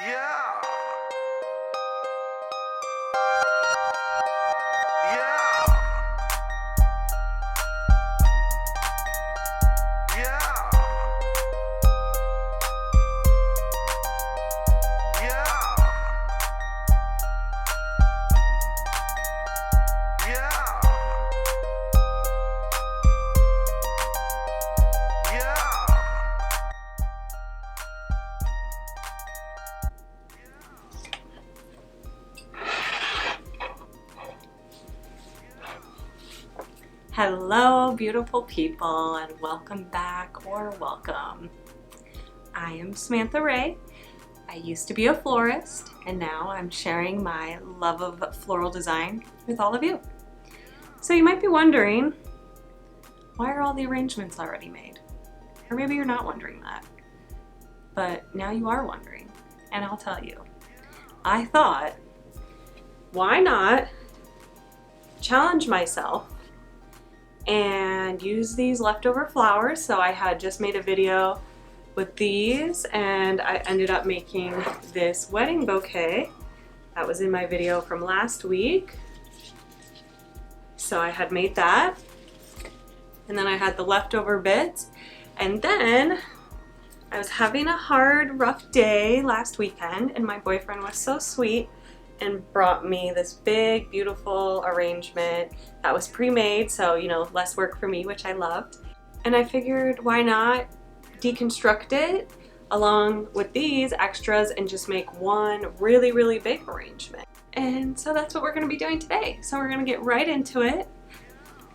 Yeah. Yeah. Yeah. Yeah. Yeah. Yeah. Hello, beautiful people, and welcome back or welcome. I am Samantha Ray. I used to be a florist, and now I'm sharing my love of floral design with all of you. So you might be wondering, why are all the arrangements already made? Or maybe you're not wondering that, but now you are wondering, and I'll tell you. I thought, why not challenge myself and use these leftover flowers. So I had just made a video with these and I ended up making this wedding bouquet that was in my video from last week. So I had made that, and then I had the leftover bits, and then I was having a hard, rough day last weekend, and my boyfriend was so sweet and brought me this big, beautiful arrangement that was pre-made, so, you know, less work for me, which I loved. And I figured, why not deconstruct it along with these extras and just make one really, really big arrangement. And so that's what we're gonna be doing today. So we're gonna get right into it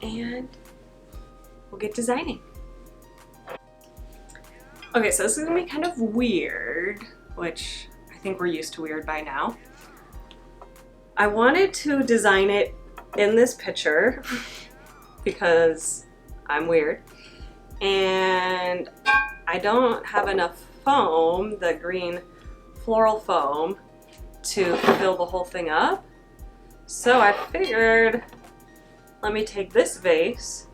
and we'll get designing. Okay, so this is gonna be kind of weird, which I think we're used to weird by now. I wanted to design it in this picture because I'm weird, and I don't have enough foam, the green floral foam, to fill the whole thing up. So I figured, let me take this vase,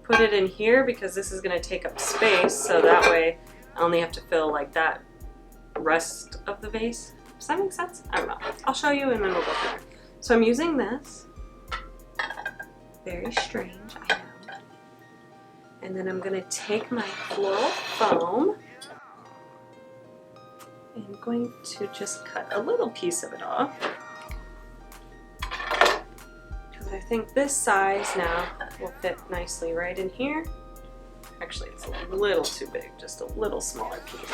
put it in here because this is going to take up space, so that way I only have to fill like that rest of the vase. Does that make sense? I don't know. I'll show you and then we'll go from there. So I'm using this. Very strange, I know. And then I'm going to take my floral foam and I'm going to just cut a little piece of it off. Because I think this size now will fit nicely right in here. Actually, it's a little too big, just a little smaller piece.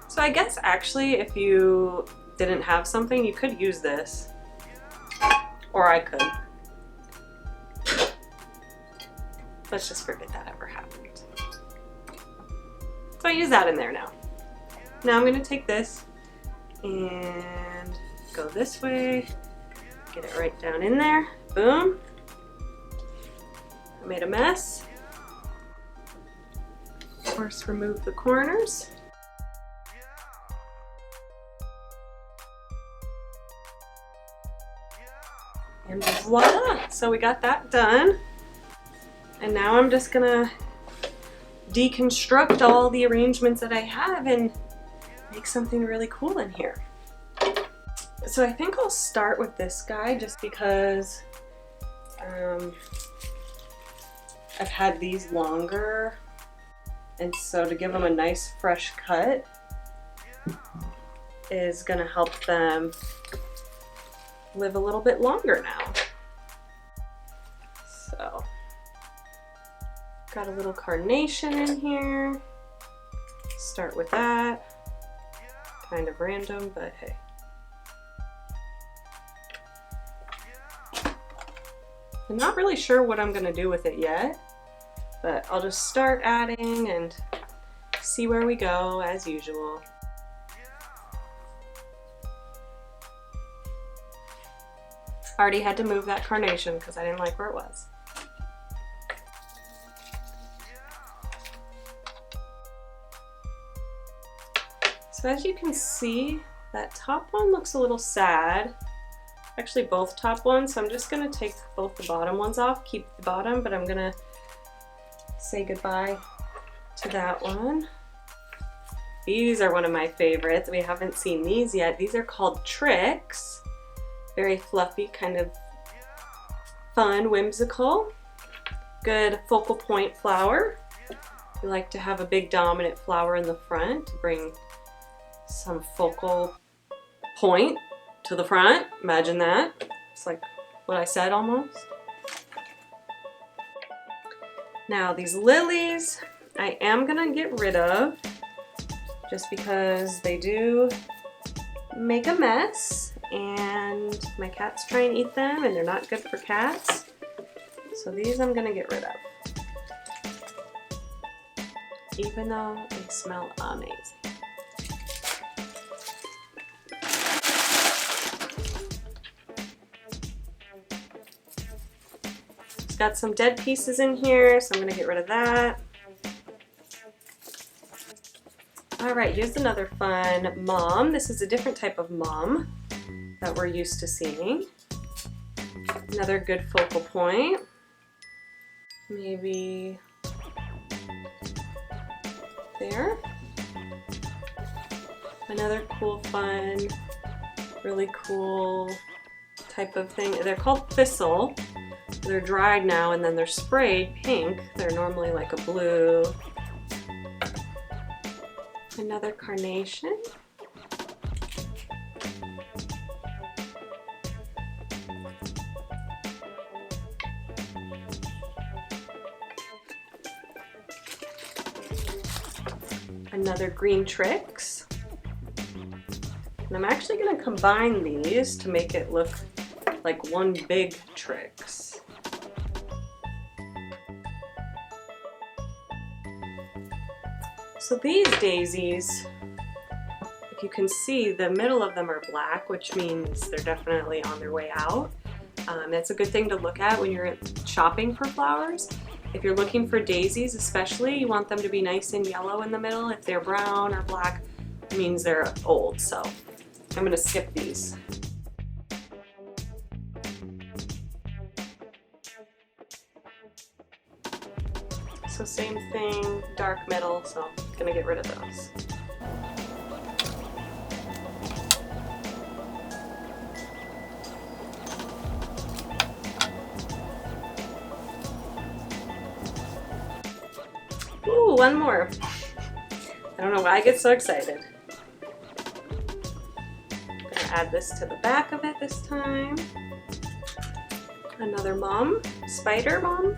So I guess actually if you didn't have something, you could use this, or I could. Let's just forget that ever happened. So I use that in there now. Now I'm gonna take this and go this way, get it right down in there, boom. I made a mess. Of course, remove the corners. And voila! So we got that done. And now I'm just gonna deconstruct all the arrangements that I have and make something really cool in here. So I think I'll start with this guy just because I've had these longer, and so to give them a nice fresh cut is gonna help them live a little bit longer now. So, got a little carnation in here. Start with that. Kind of random, but hey. I'm not really sure what I'm gonna do with it yet, but I'll just start adding and see where we go as usual. I already had to move that carnation because I didn't like where it was. So as you can see, that top one looks a little sad. Actually both top ones, so I'm just gonna take both the bottom ones off, keep the bottom, but I'm gonna say goodbye to that one. These are one of my favorites. We haven't seen these yet. These are called Tricks. Very fluffy, kind of fun, whimsical. Good focal point flower. We like to have a big dominant flower in the front to bring some focal point to the front. Imagine that. It's like what I said almost. Now these lilies, I am gonna get rid of just because they do make a mess and my cats try and eat them and they're not good for cats. So these I'm gonna get rid of. Even though they smell amazing. It's got some dead pieces in here, so I'm gonna get rid of that. All right, here's another fun mom. This is a different type of mom that we're used to seeing. Another good focal point. Maybe there. Another cool, fun, really cool type of thing. They're called thistle. They're dried now and then they're sprayed pink. They're normally like a blue. Another carnation. Another green Tricks. And I'm actually going to combine these to make it look like one big Tricks. So these daisies, if you can see, the middle of them are black, which means they're definitely on their way out. That's a good thing to look at when you're shopping for flowers. If you're looking for daisies especially, you want them to be nice and yellow in the middle. If they're brown or black, it means they're old. So I'm gonna skip these. So same thing, dark middle, so I'm gonna get rid of those. Ooh, one more. I don't know why I get so excited. I'm gonna add this to the back of it this time. Another mom, spider mom.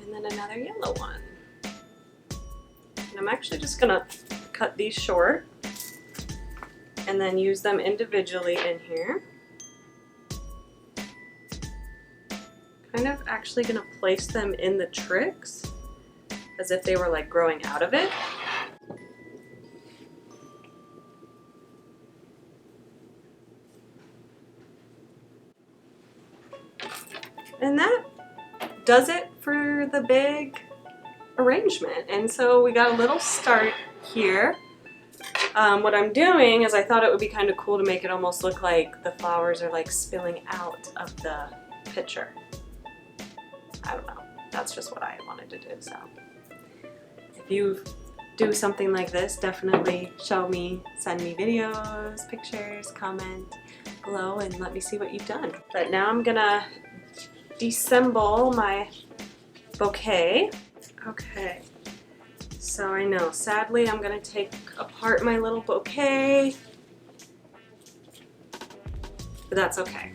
And then another yellow one. And I'm actually just gonna cut these short and then use them individually in here. Kind of actually gonna place them in the Tricks as if they were like growing out of it. And that does it for the big arrangement. And so we got a little start here. What I'm doing is I thought it would be kind of cool to make it almost look like the flowers are like spilling out of the pitcher. I don't know. That's just what I wanted to do. So if you do something like this, definitely show me, send me videos, pictures, comment below and let me see what you've done. But now I'm gonna disassemble my bouquet. Okay, so I know, sadly I'm gonna take apart my little bouquet, but that's okay.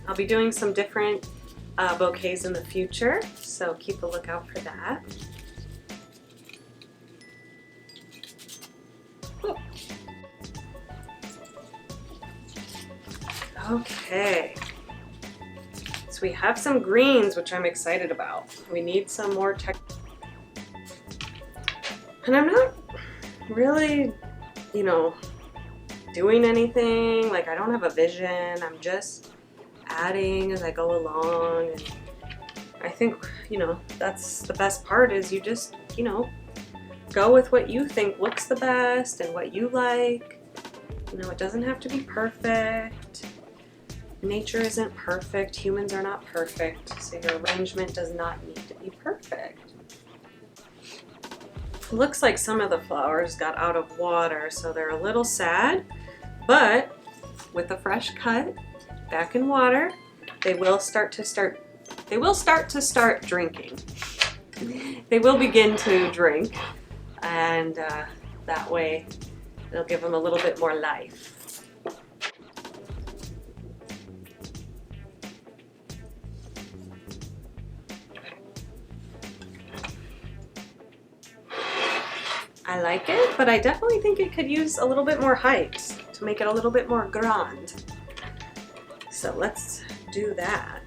I'll be doing some different bouquets in the future, so keep a lookout for that. Ooh. Okay. So we have some greens, which I'm excited about. We need some more and I'm not really, you know, doing anything. Like I don't have a vision. I'm just adding as I go along. And I think, you know, that's the best part is you just, you know, go with what you think looks the best and what you like. You know, it doesn't have to be perfect. Nature isn't perfect. Humans are not perfect. So your arrangement does not need to be be perfect. Looks like some of the flowers got out of water, so they're a little sad, but with a fresh cut back in water, they will start to start drinking. They will begin to drink, and that way it'll give them a little bit more life. I like it, but I definitely think it could use a little bit more height to make it a little bit more grand. So let's do that.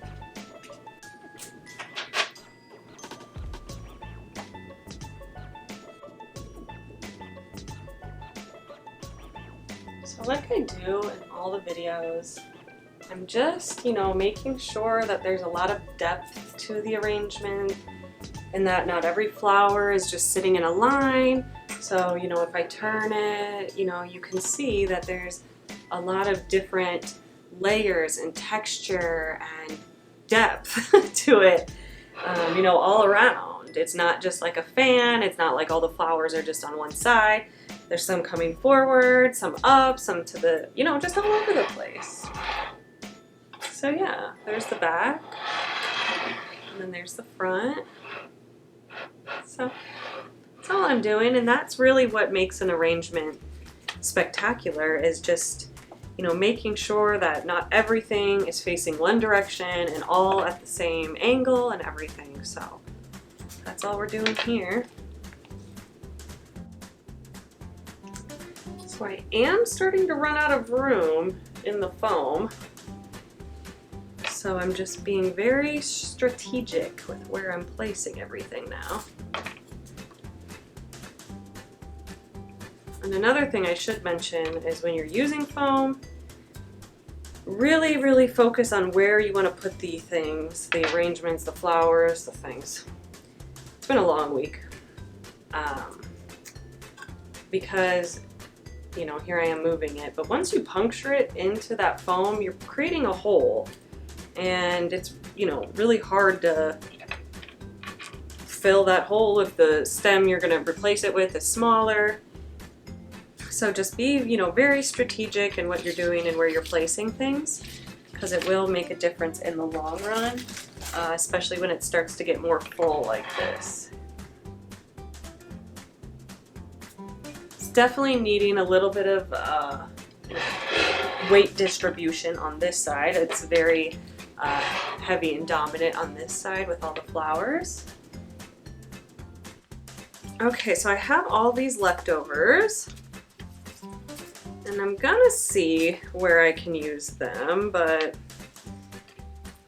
So like I do in all the videos, I'm just, making sure that there's a lot of depth to the arrangement and that not every flower is just sitting in a line. So, if I turn it, you can see that there's a lot of different layers and texture and depth to it, all around. It's not just like a fan. It's not like all the flowers are just on one side. There's some coming forward, some up, some to the, just all over the place. So yeah, there's the back, and then there's the front. So that's all I'm doing, and that's really what makes an arrangement spectacular, is just, making sure that not everything is facing one direction and all at the same angle and everything. So that's all we're doing here. So I am starting to run out of room in the foam. So I'm just being very strategic with where I'm placing everything now. And another thing I should mention is when you're using foam, really, really focus on where you want to put the things, the arrangements, the flowers, the things. It's been a long week. Because, here I am moving it, but once you puncture it into that foam, you're creating a hole. And it's, really hard to fill that hole if the stem you're going to replace it with is smaller. So just be, very strategic in what you're doing and where you're placing things, because it will make a difference in the long run, especially when it starts to get more full like this. It's definitely needing a little bit of weight distribution on this side. It's very heavy and dominant on this side with all the flowers. Okay, so I have all these leftovers. And I'm gonna see where I can use them, but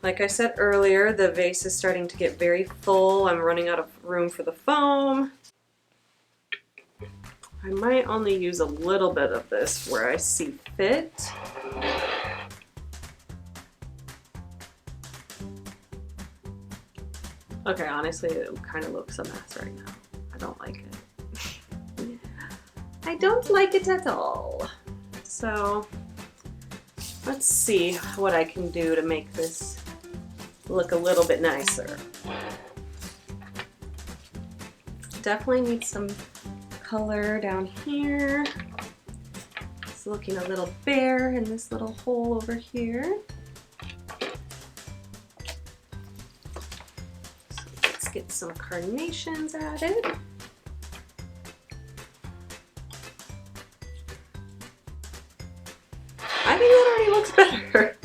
like I said earlier, the vase is starting to get very full. I'm running out of room for the foam. I might only use a little bit of this where I see fit. Okay, honestly, it kind of looks a mess right now. I don't like it. I don't like it at all. So let's see what I can do to make this look a little bit nicer. Definitely need some color down here. It's looking a little bare in this little hole over here. So let's get some carnations added. I think that already looks better,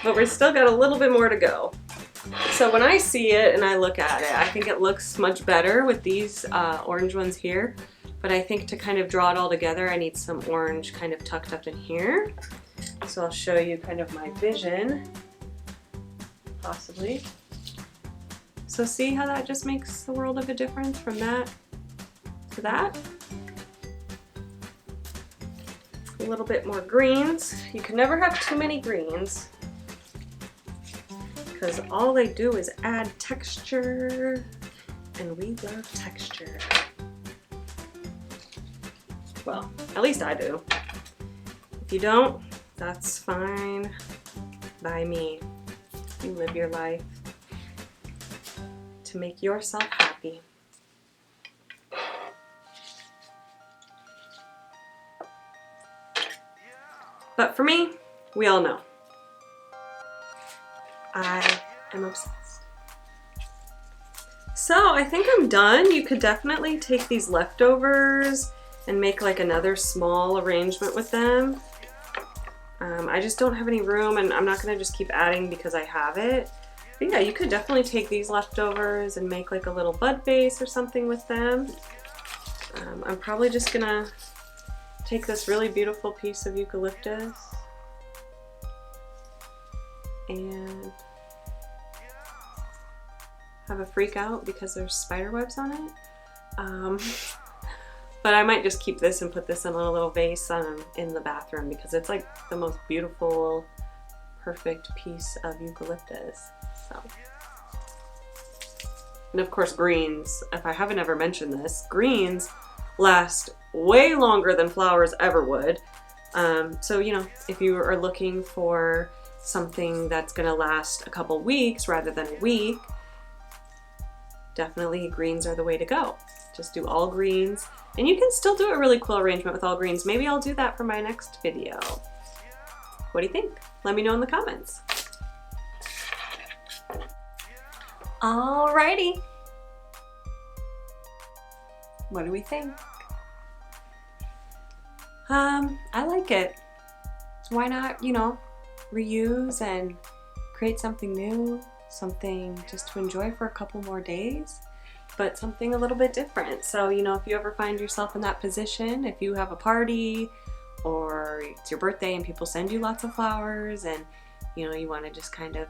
but we've still got a little bit more to go. So when I see it and I look at it, I think it looks much better with these orange ones here, but I think to kind of draw it all together, I need some orange kind of tucked up in here. So I'll show you kind of my vision, possibly. So see how that just makes the world of a difference from that to that? A little bit more greens. You can never have too many greens, because all they do is add texture, and we love texture. Well, at least I do. If you don't, that's fine by me. You live your life. to make yourself happy. But for me, we all know, I am obsessed. So I think I'm done. You could definitely take these leftovers and make like another small arrangement with them. I just don't have any room, and I'm not gonna just keep adding because I have it. But yeah, you could definitely take these leftovers and make like a little bud vase or something with them. I'm probably just gonna take this really beautiful piece of eucalyptus and have a freak out because there's spider webs on it. But I might just keep this and put this in a little vase in the bathroom because it's like the most beautiful, perfect piece of eucalyptus. So. And of course greens, if I haven't ever mentioned this, greens last way longer than flowers ever would. So, you know, if you are looking for something that's gonna last a couple weeks rather than a week, definitely greens are the way to go. Just do all greens, and you can still do a really cool arrangement with all greens. Maybe I'll do that for my next video. What do you think? Let me know in the comments. Alrighty. What do we think? I like it. Why not, you know, reuse and create something new, something just to enjoy for a couple more days, but something a little bit different. So, you know, if you ever find yourself in that position, if you have a party or it's your birthday and people send you lots of flowers and, you know, you want to just kind of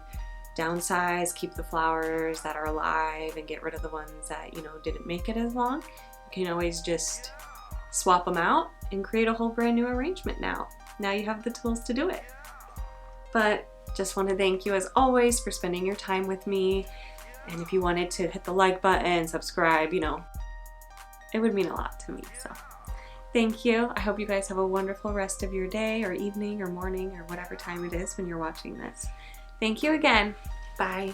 downsize, keep the flowers that are alive and get rid of the ones that, you know, didn't make it as long, you can always just swap them out and create a whole brand new arrangement now. Now you have the tools to do it. But just want to thank you as always for spending your time with me. And if you wanted to hit the like button, subscribe, you know, it would mean a lot to me. So thank you. I hope you guys have a wonderful rest of your day or evening or morning or whatever time it is when you're watching this. Thank you again. Bye.